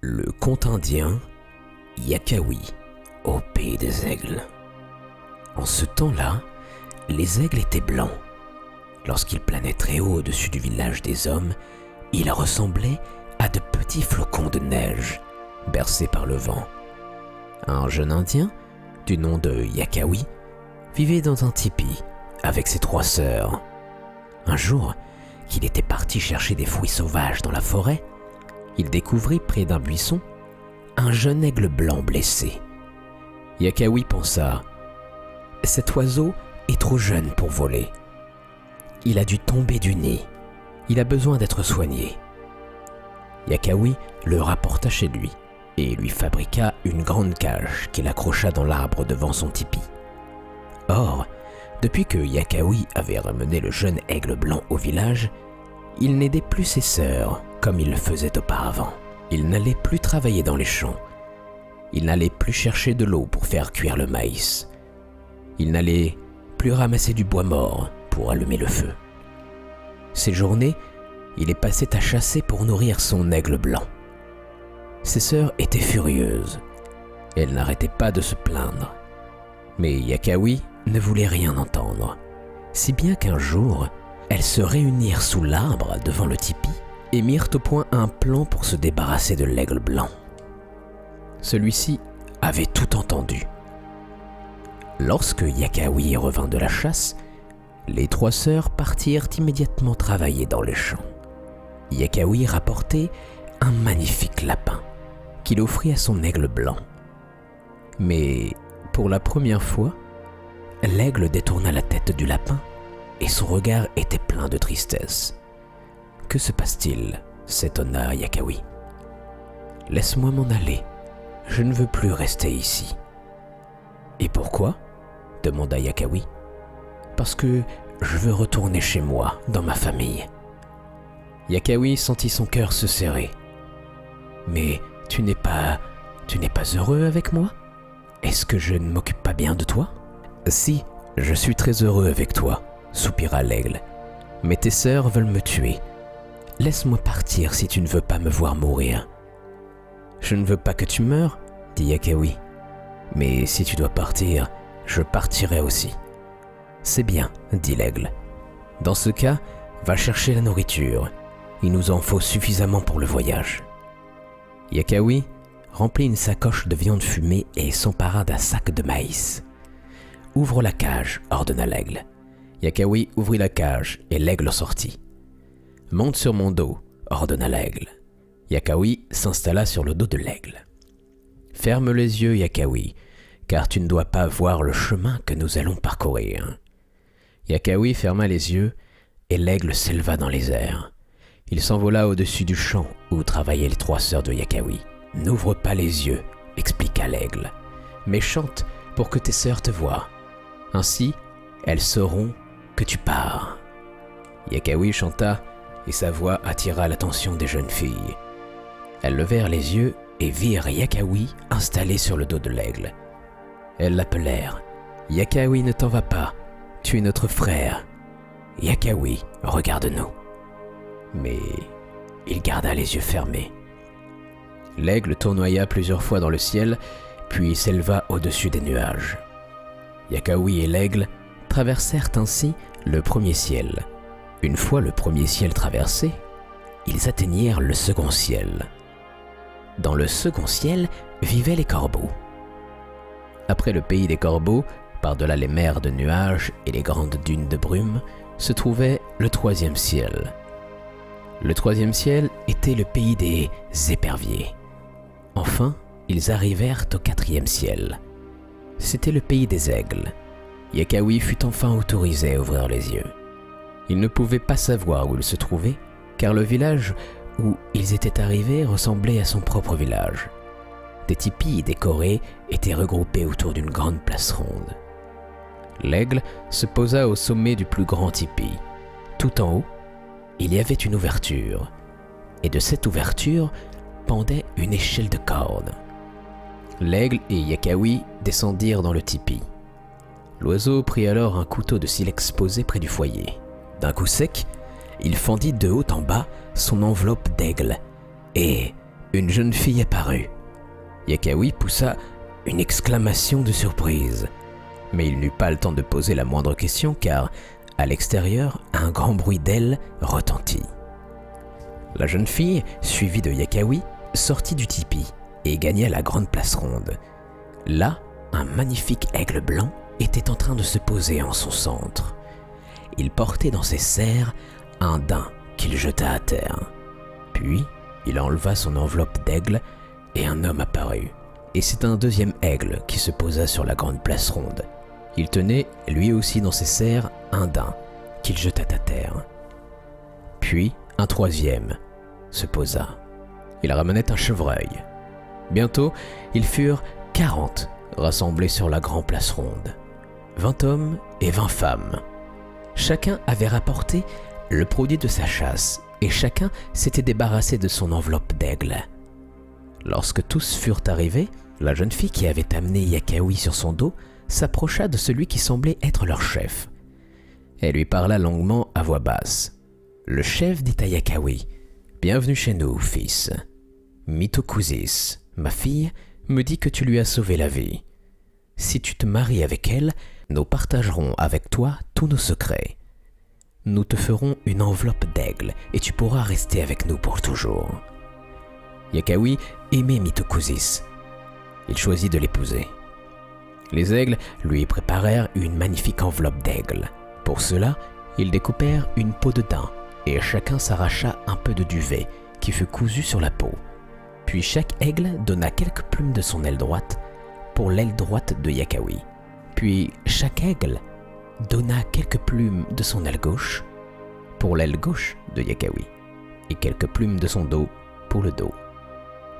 Le conte indien Yakawi, au pays des aigles. En ce temps-là, les aigles étaient blancs. Lorsqu'ils planaient très haut au-dessus du village des hommes, ils ressemblaient à de petits flocons de neige, bercés par le vent. Un jeune Indien, du nom de Yakawi, vivait dans un tipi avec ses 3 sœurs. Un jour, qu'il était parti chercher des fruits sauvages dans la forêt, il découvrit près d'un buisson un jeune aigle blanc blessé. Yakawi pensa « Cet oiseau est trop jeune pour voler. Il a dû tomber du nid. Il a besoin d'être soigné. » Yakawi le rapporta chez lui et lui fabriqua une grande cage qu'il accrocha dans l'arbre devant son tipi. Or, depuis que Yakawi avait ramené le jeune aigle blanc au village, il n'aidait plus ses sœurs comme il le faisait auparavant. Il n'allait plus travailler dans les champs. Il n'allait plus chercher de l'eau pour faire cuire le maïs. Il n'allait plus ramasser du bois mort pour allumer le feu. Ces journées, il les passait à chasser pour nourrir son aigle blanc. Ses sœurs étaient furieuses. Elles n'arrêtaient pas de se plaindre. Mais Yakawi ne voulait rien entendre, si bien qu'un jour, elles se réunirent sous l'arbre devant le tipi et mirent au point un plan pour se débarrasser de l'aigle blanc. Celui-ci avait tout entendu. Lorsque Yakawi revint de la chasse, les 3 sœurs partirent immédiatement travailler dans les champs. Yakawi rapportait un magnifique lapin qu'il offrit à son aigle blanc. Mais pour la première fois, l'aigle détourna la tête du lapin et son regard était plein de tristesse. « Que se passe-t-il » s'étonna Yakawi. « Laisse-moi m'en aller, je ne veux plus rester ici. »« Et pourquoi » demanda Yakawi. « Parce que je veux retourner chez moi, dans ma famille. » Yakawi sentit son cœur se serrer. « Mais tu n'es pas heureux avec moi? Est-ce que je ne m'occupe pas bien de toi ?»« Si, je suis très heureux avec toi, » soupira l'aigle. « Mais tes sœurs veulent me tuer. Laisse-moi partir si tu ne veux pas me voir mourir. »« Je ne veux pas que tu meures, » dit Yakawi. « Mais si tu dois partir, je partirai aussi. »« C'est bien, » dit l'aigle. « Dans ce cas, va chercher la nourriture. Il nous en faut suffisamment pour le voyage. » Yakawi remplit une sacoche de viande fumée et s'empara d'un sac de maïs. « Ouvre la cage, » ordonna l'aigle. Yakawi ouvrit la cage et l'aigle sortit. « Monte sur mon dos, » ordonna l'aigle. Yakawi s'installa sur le dos de l'aigle. « Ferme les yeux, Yakawi, car tu ne dois pas voir le chemin que nous allons parcourir. » Yakawi ferma les yeux et l'aigle s'éleva dans les airs. Il s'envola au-dessus du champ où travaillaient les 3 sœurs de Yakawi. « N'ouvre pas les yeux, » expliqua l'aigle, « mais chante pour que tes sœurs te voient. Ainsi, elles sauront que tu pars. » Yakawi chanta et sa voix attira l'attention des jeunes filles. Elles levèrent les yeux et virent Yakawi installé sur le dos de l'aigle. Elles l'appelèrent « Yakawi, ne t'en va pas, tu es notre frère. Yakawi, regarde-nous. » Mais il garda les yeux fermés. L'aigle tournoya plusieurs fois dans le ciel, puis s'éleva au-dessus des nuages. Yakawi et l'aigle traversèrent ainsi le premier ciel. Une fois le premier ciel traversé, ils atteignirent le second ciel. Dans le second ciel vivaient les corbeaux. Après le pays des corbeaux, par-delà les mers de nuages et les grandes dunes de brume, se trouvait le 3e ciel. Le 3e ciel était le pays des éperviers. Enfin, ils arrivèrent au 4e ciel. C'était le pays des aigles. Yakawi fut enfin autorisé à ouvrir les yeux. Il ne pouvait pas savoir où il se trouvait, car le village où ils étaient arrivés ressemblait à son propre village. Des tipis décorés étaient regroupés autour d'une grande place ronde. L'aigle se posa au sommet du plus grand tipi. Tout en haut, il y avait une ouverture, et de cette ouverture pendait une échelle de corde. L'aigle et Yakawi descendirent dans le tipi. L'oiseau prit alors un couteau de silex posé près du foyer. D'un coup sec, il fendit de haut en bas son enveloppe d'aigle et, une jeune fille apparut. Yakawi poussa une exclamation de surprise, mais il n'eut pas le temps de poser la moindre question car, à l'extérieur, un grand bruit d'ailes retentit. La jeune fille, suivie de Yakawi, sortit du tipi et gagna la grande place ronde. Là, un magnifique aigle blanc était en train de se poser en son centre. Il portait dans ses serres un daim qu'il jeta à terre. Puis, il enleva son enveloppe d'aigle et un homme apparut. Et c'est un deuxième aigle qui se posa sur la grande place ronde. Il tenait, lui aussi dans ses serres, un daim qu'il jeta à terre. Puis, un troisième se posa. Il ramenait un chevreuil. Bientôt, ils furent 40 rassemblés sur la grande place ronde. 20 hommes et 20 femmes. Chacun avait rapporté le produit de sa chasse et chacun s'était débarrassé de son enveloppe d'aigle. Lorsque tous furent arrivés, la jeune fille qui avait amené Yakawi sur son dos s'approcha de celui qui semblait être leur chef. Elle lui parla longuement à voix basse. Le chef dit à Yakawi : « Bienvenue chez nous, fils. Mitokusis, ma fille, me dit que tu lui as sauvé la vie. Si tu te maries avec elle, nous partagerons avec toi tous nos secrets. Nous te ferons une enveloppe d'aigle et tu pourras rester avec nous pour toujours. » Yakawi aimait Mitokusis. Il choisit de l'épouser. Les aigles lui préparèrent une magnifique enveloppe d'aigle. Pour cela, ils découpèrent une peau de daim et chacun s'arracha un peu de duvet qui fut cousu sur la peau. Puis chaque aigle donna quelques plumes de son aile droite pour l'aile droite de Yakawi. Puis chaque aigle donna quelques plumes de son aile gauche pour l'aile gauche de Yakawi et quelques plumes de son dos pour le dos,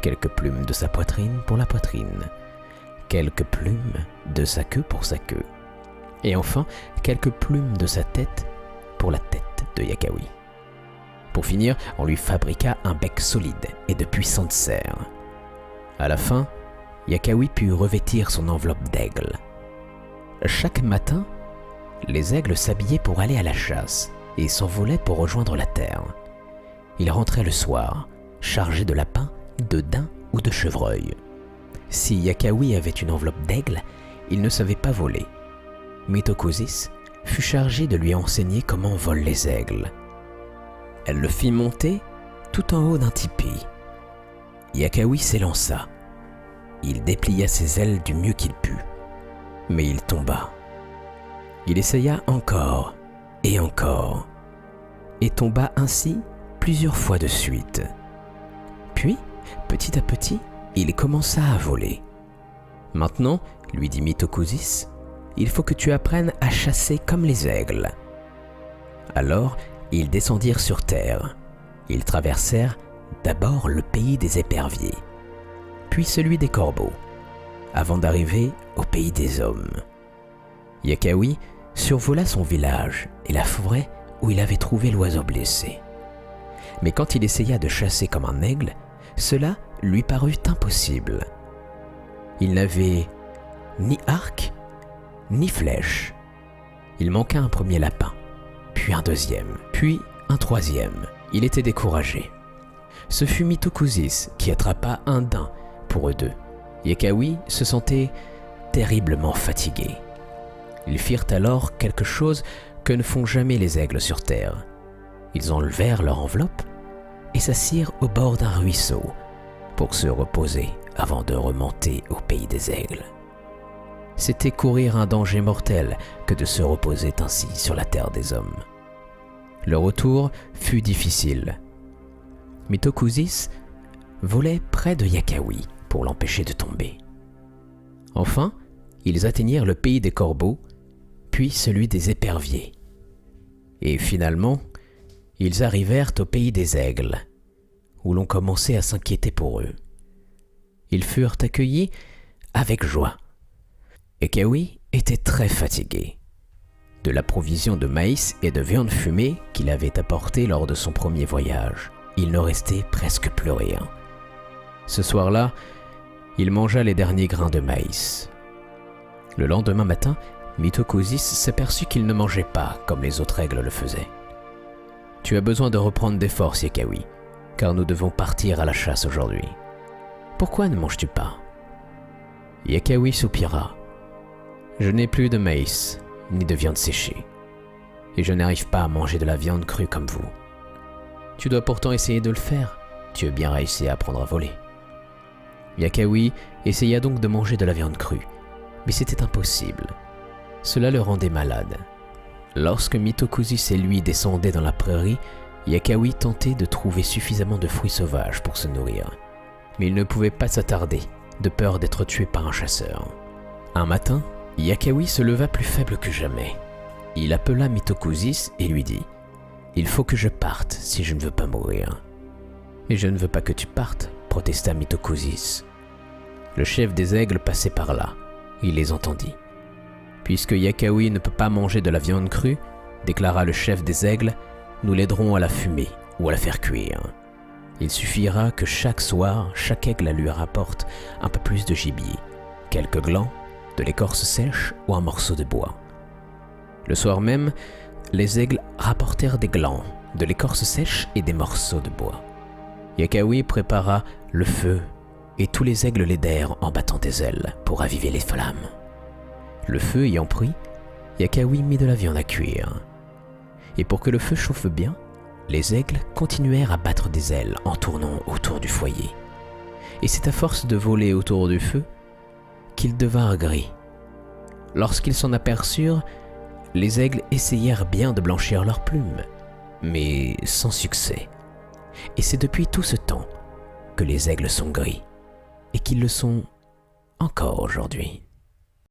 quelques plumes de sa poitrine pour la poitrine, quelques plumes de sa queue pour sa queue et enfin quelques plumes de sa tête pour la tête de Yakawi. Pour finir, on lui fabriqua un bec solide et de puissantes serres. À la fin, Yakawi put revêtir son enveloppe d'aigle. Chaque matin, les aigles s'habillaient pour aller à la chasse et s'envolaient pour rejoindre la terre. Ils rentraient le soir, chargés de lapins, de daims ou de chevreuils. Si Yakawi avait une enveloppe d'aigle, il ne savait pas voler. Mitokusis fut chargé de lui enseigner comment volent les aigles. Elle le fit monter tout en haut d'un tipi. Yakawi s'élança. Il déplia ses ailes du mieux qu'il put, mais il tomba. Il essaya encore et tomba ainsi plusieurs fois de suite. Puis, petit à petit, il commença à voler. « Maintenant, lui dit Mitokusis, il faut que tu apprennes à chasser comme les aigles. » Alors, ils descendirent sur terre. Ils traversèrent d'abord le pays des éperviers, puis celui des corbeaux, avant d'arriver au pays des hommes. Yakawi survola son village et la forêt où il avait trouvé l'oiseau blessé. Mais quand il essaya de chasser comme un aigle, cela lui parut impossible. Il n'avait ni arc, ni flèche. Il manqua un premier lapin, puis un deuxième, puis un troisième. Il était découragé. Ce fut Mitokusis qui attrapa un daim pour eux deux. Yakawi se sentait terriblement fatigué. Ils firent alors quelque chose que ne font jamais les aigles sur terre. Ils enlevèrent leur enveloppe et s'assirent au bord d'un ruisseau pour se reposer avant de remonter au pays des aigles. C'était courir un danger mortel que de se reposer ainsi sur la terre des hommes. Le retour fut difficile. Mitokusis volait près de Yakawi pour l'empêcher de tomber. Enfin, ils atteignirent le pays des corbeaux, puis celui des éperviers. Et finalement, ils arrivèrent au pays des aigles, où l'on commençait à s'inquiéter pour eux. Ils furent accueillis avec joie. Yakawi était très fatigué. De la provision de maïs et de viande fumée qu'il avait apportée lors de son premier voyage, il ne restait presque plus rien. Ce soir-là, il mangea les derniers grains de maïs. Le lendemain matin, Mitokusis s'aperçut qu'il ne mangeait pas comme les autres aigles le faisaient. « Tu as besoin de reprendre des forces, Yakawi. car nous devons partir à la chasse aujourd'hui. Pourquoi ne manges-tu pas » Yakawi soupira. « Je n'ai plus de maïs, ni de viande séchée, et je n'arrive pas à manger de la viande crue comme vous. Tu dois pourtant essayer de le faire, tu as bien réussi à apprendre à voler. » Yakawi essaya donc de manger de la viande crue, mais c'était impossible. Cela le rendait malade. Lorsque Mitokuzis et lui descendaient dans la prairie, Yakawi tentait de trouver suffisamment de fruits sauvages pour se nourrir. Mais il ne pouvait pas s'attarder, de peur d'être tué par un chasseur. Un matin, Yakawi se leva plus faible que jamais. Il appela Mitokuzis et lui dit « Il faut que je parte si je ne veux pas mourir. »« Mais je ne veux pas que tu partes, » protesta Mitokuzis. Le chef des aigles passait par là. Il les entendit. « Puisque Yakawi ne peut pas manger de la viande crue, déclara le chef des aigles, nous l'aiderons à la fumer ou à la faire cuire. Il suffira que chaque soir, chaque aigle lui rapporte un peu plus de gibier, quelques glands, de l'écorce sèche ou un morceau de bois. » Le soir même, les aigles rapportèrent des glands, de l'écorce sèche et des morceaux de bois. Yakawi prépara le feu et tous les aigles l'aidèrent en battant des ailes pour raviver les flammes. Le feu ayant pris, Yakawi mit de la viande à cuire. Et pour que le feu chauffe bien, les aigles continuèrent à battre des ailes en tournant autour du foyer. Et c'est à force de voler autour du feu qu'ils devinrent gris. Lorsqu'ils s'en aperçurent, les aigles essayèrent bien de blanchir leurs plumes, mais sans succès. Et c'est depuis tout ce temps que les aigles sont gris, et qu'ils le sont encore aujourd'hui.